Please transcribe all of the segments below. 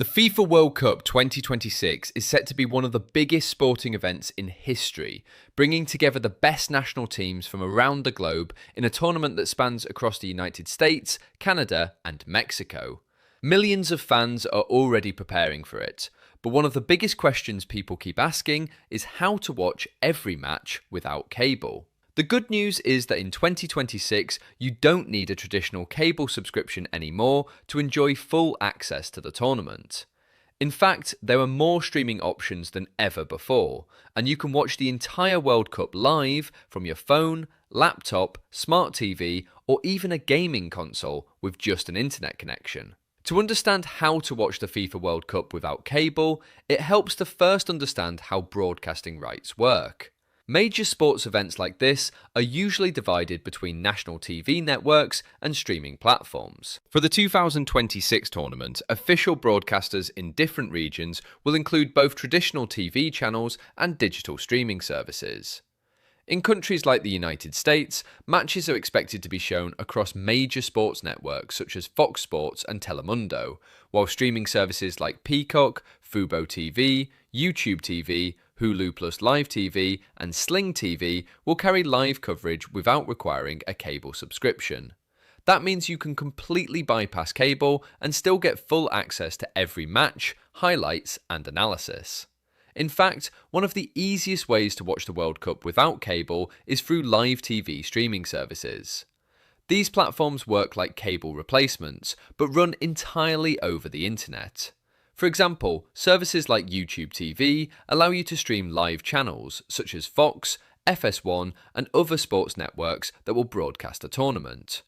The FIFA World Cup 2026 is set to be one of the biggest sporting events in history, bringing together the best national teams from around the globe in a tournament that spans across the United States, Canada, and Mexico. Millions of fans are already preparing for it, but one of the biggest questions people keep asking is how to watch every match without cable. The good news is that in 2026, you don't need a traditional cable subscription anymore to enjoy full access to the tournament. In fact, there are more streaming options than ever before, and you can watch the entire World Cup live from your phone, laptop, smart TV, or even a gaming console with just an internet connection. To understand how to watch the FIFA World Cup without cable, it helps to first understand how broadcasting rights work. Major sports events like this are usually divided between national TV networks and streaming platforms. For the 2026 tournament, official broadcasters in different regions will include both traditional TV channels and digital streaming services. In countries like the United States, matches are expected to be shown across major sports networks such as Fox Sports and Telemundo, while streaming services like Peacock, Fubo TV, YouTube TV, Hulu Plus Live TV, and Sling TV will carry live coverage without requiring a cable subscription. That means you can completely bypass cable and still get full access to every match, highlights, and analysis. In fact, one of the easiest ways to watch the World Cup without cable is through live TV streaming services. These platforms work like cable replacements, but run entirely over the internet. For example, services like YouTube TV allow you to stream live channels such as Fox, FS1, and other sports networks that will broadcast a tournament.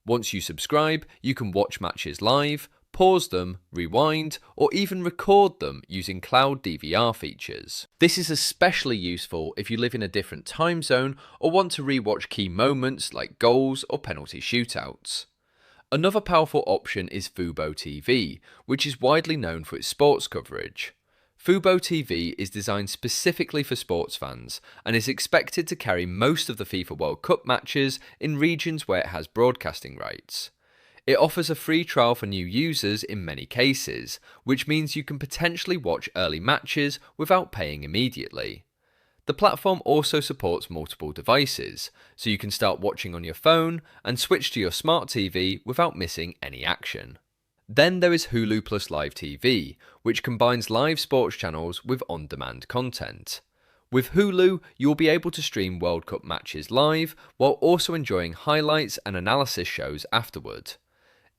Once you subscribe, you can watch matches live, pause them, rewind, or even record them using cloud DVR features. This is especially useful if you live in a different time zone or want to rewatch key moments like goals or penalty shootouts. Another powerful option is Fubo TV, which is widely known for its sports coverage. Fubo TV is designed specifically for sports fans and is expected to carry most of the FIFA World Cup matches in regions where it has broadcasting rights. It offers a free trial for new users in many cases, which means you can potentially watch early matches without paying immediately. The platform also supports multiple devices, so you can start watching on your phone and switch to your smart TV without missing any action. Then there is Hulu Plus Live TV, which combines live sports channels with on-demand content. With Hulu, you'll be able to stream World Cup matches live while also enjoying highlights and analysis shows afterward.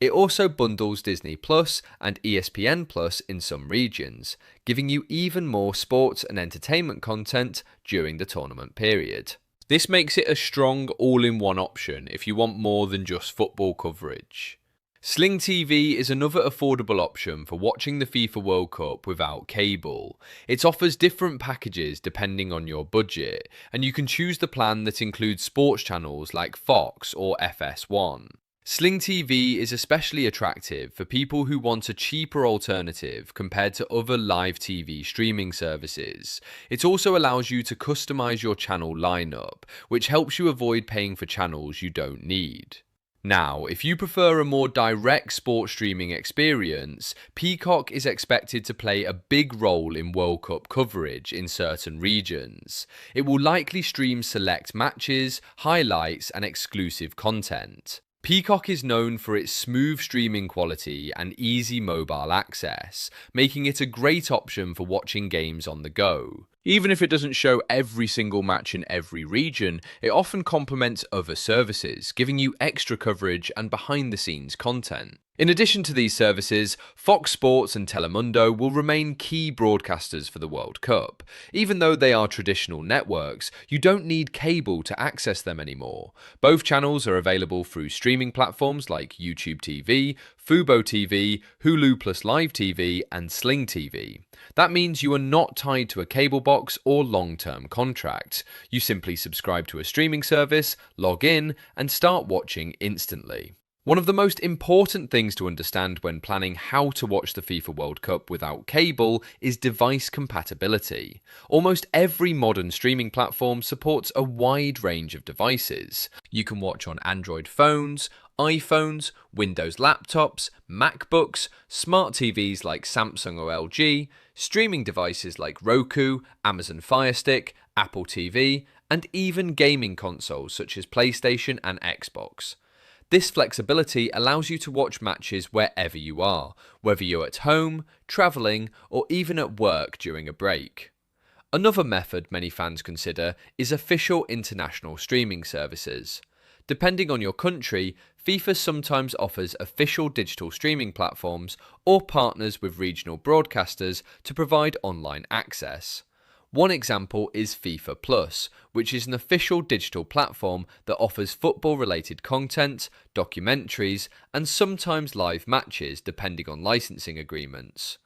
It also bundles Disney Plus and ESPN Plus in some regions, giving you even more sports and entertainment content during the tournament period. This makes it a strong all-in-one option if you want more than just football coverage. Sling TV is another affordable option for watching the FIFA World Cup without cable. It offers different packages depending on your budget, and you can choose the plan that includes sports channels like Fox or FS1. Sling TV is especially attractive for people who want a cheaper alternative compared to other live TV streaming services. It also allows you to customize your channel lineup, which helps you avoid paying for channels you don't need. Now, if you prefer a more direct sports streaming experience, Peacock is expected to play a big role in World Cup coverage in certain regions. It will likely stream select matches, highlights, and exclusive content. Peacock is known for its smooth streaming quality and easy mobile access, making it a great option for watching games on the go. Even if it doesn't show every single match in every region, it often complements other services, giving you extra coverage and behind-the-scenes content. In addition to these services, Fox Sports and Telemundo will remain key broadcasters for the World Cup. Even though they are traditional networks, you don't need cable to access them anymore. Both channels are available through streaming platforms like YouTube TV, Fubo TV, Hulu Plus Live TV, and Sling TV. That means you are not tied to a cable box or long-term contract. You simply subscribe to a streaming service, log in, and start watching instantly. One of the most important things to understand when planning how to watch the FIFA World Cup without cable is device compatibility. Almost every modern streaming platform supports a wide range of devices. You can watch on Android phones, iPhones, Windows laptops, MacBooks, smart TVs like Samsung or LG, streaming devices like Roku, Amazon Firestick, Apple TV, and even gaming consoles such as PlayStation and Xbox. This flexibility allows you to watch matches wherever you are, whether you're at home, travelling, or even at work during a break. Another method many fans consider is official international streaming services. Depending on your country, FIFA sometimes offers official digital streaming platforms or partners with regional broadcasters to provide online access. One example is FIFA Plus, which is an official digital platform that offers football-related content, documentaries, and sometimes live matches depending on licensing agreements.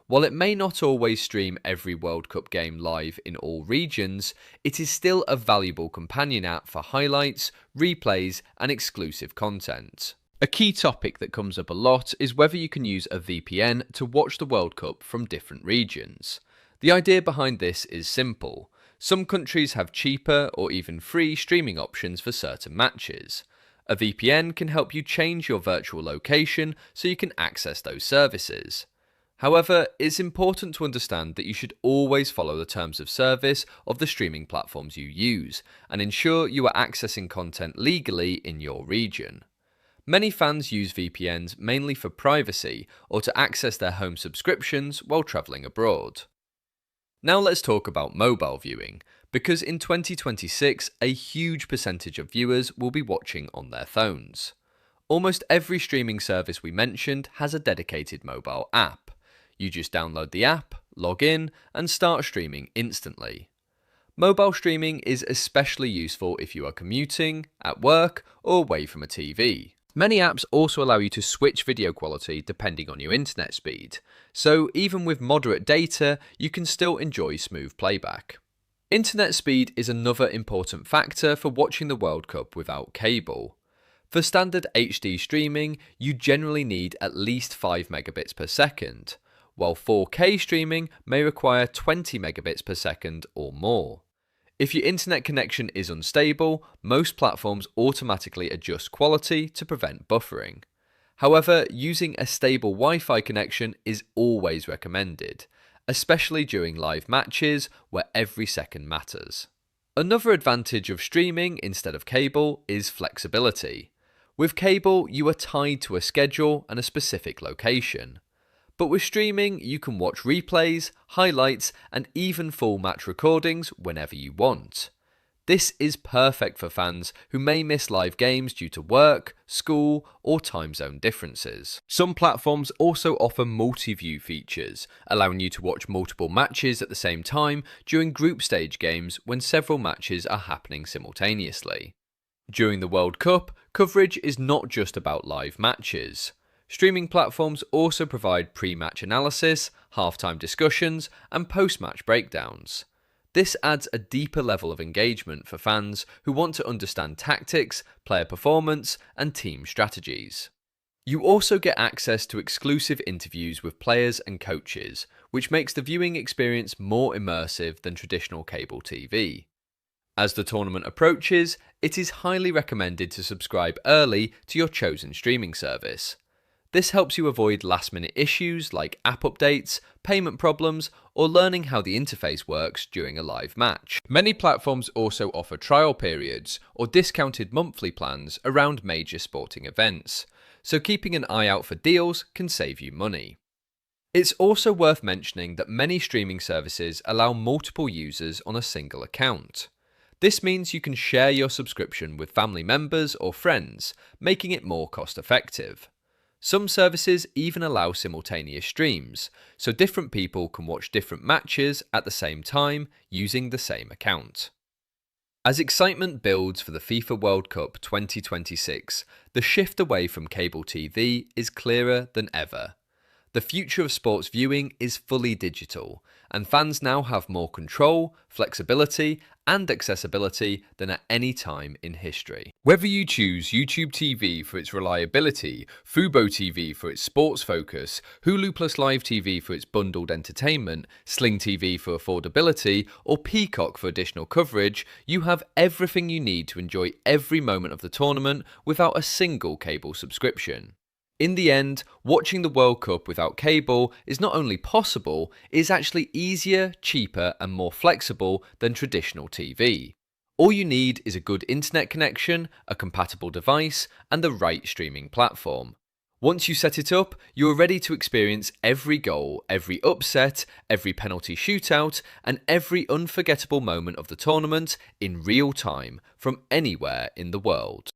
While it may not always stream every World Cup game live in all regions, it is still a valuable companion app for highlights, replays, and exclusive content. A key topic that comes up a lot is whether you can use a VPN to watch the World Cup from different regions. The idea behind this is simple. Some countries have cheaper or even free streaming options for certain matches. A VPN can help you change your virtual location so you can access those services. However, it's important to understand that you should always follow the terms of service of the streaming platforms you use and ensure you are accessing content legally in your region. Many fans use VPNs mainly for privacy or to access their home subscriptions while travelling abroad. Now let's talk about mobile viewing, because in 2026 a huge percentage of viewers will be watching on their phones. Almost every streaming service we mentioned has a dedicated mobile app. You just download the app, log in, and start streaming instantly. Mobile streaming is especially useful if you are commuting, at work, or away from a TV. Many apps also allow you to switch video quality depending on your internet speed, so even with moderate data, you can still enjoy smooth playback. Internet speed is another important factor for watching the World Cup without cable. For standard HD streaming, you generally need at least 5 megabits per second, while 4K streaming may require 20 megabits per second or more. If your internet connection is unstable, most platforms automatically adjust quality to prevent buffering. However, using a stable Wi-Fi connection is always recommended, especially during live matches where every second matters. Another advantage of streaming instead of cable is flexibility. With cable, you are tied to a schedule and a specific location. But with streaming, you can watch replays, highlights, and even full match recordings whenever you want. This is perfect for fans who may miss live games due to work, school, or time zone differences. Some platforms also offer multi-view features, allowing you to watch multiple matches at the same time during group stage games when several matches are happening simultaneously. During the World Cup, coverage is not just about live matches. Streaming platforms also provide pre-match analysis, halftime discussions, and post-match breakdowns. This adds a deeper level of engagement for fans who want to understand tactics, player performance, and team strategies. You also get access to exclusive interviews with players and coaches, which makes the viewing experience more immersive than traditional cable TV. As the tournament approaches, it is highly recommended to subscribe early to your chosen streaming service. This helps you avoid last-minute issues like app updates, payment problems, or learning how the interface works during a live match. Many platforms also offer trial periods or discounted monthly plans around major sporting events, so keeping an eye out for deals can save you money. It's also worth mentioning that many streaming services allow multiple users on a single account. This means you can share your subscription with family members or friends, making it more cost-effective. Some services even allow simultaneous streams, so different people can watch different matches at the same time using the same account. As excitement builds for the FIFA World Cup 2026, the shift away from cable TV is clearer than ever. The future of sports viewing is fully digital, and fans now have more control, flexibility, and accessibility than at any time in history. Whether you choose YouTube TV for its reliability, Fubo TV for its sports focus, Hulu Plus Live TV for its bundled entertainment, Sling TV for affordability, or Peacock for additional coverage, you have everything you need to enjoy every moment of the tournament without a single cable subscription. In the end, watching the World Cup without cable is not only possible, it is actually easier, cheaper, and more flexible than traditional TV. All you need is a good internet connection, a compatible device, and the right streaming platform. Once you set it up, you are ready to experience every goal, every upset, every penalty shootout, and every unforgettable moment of the tournament in real time from anywhere in the world.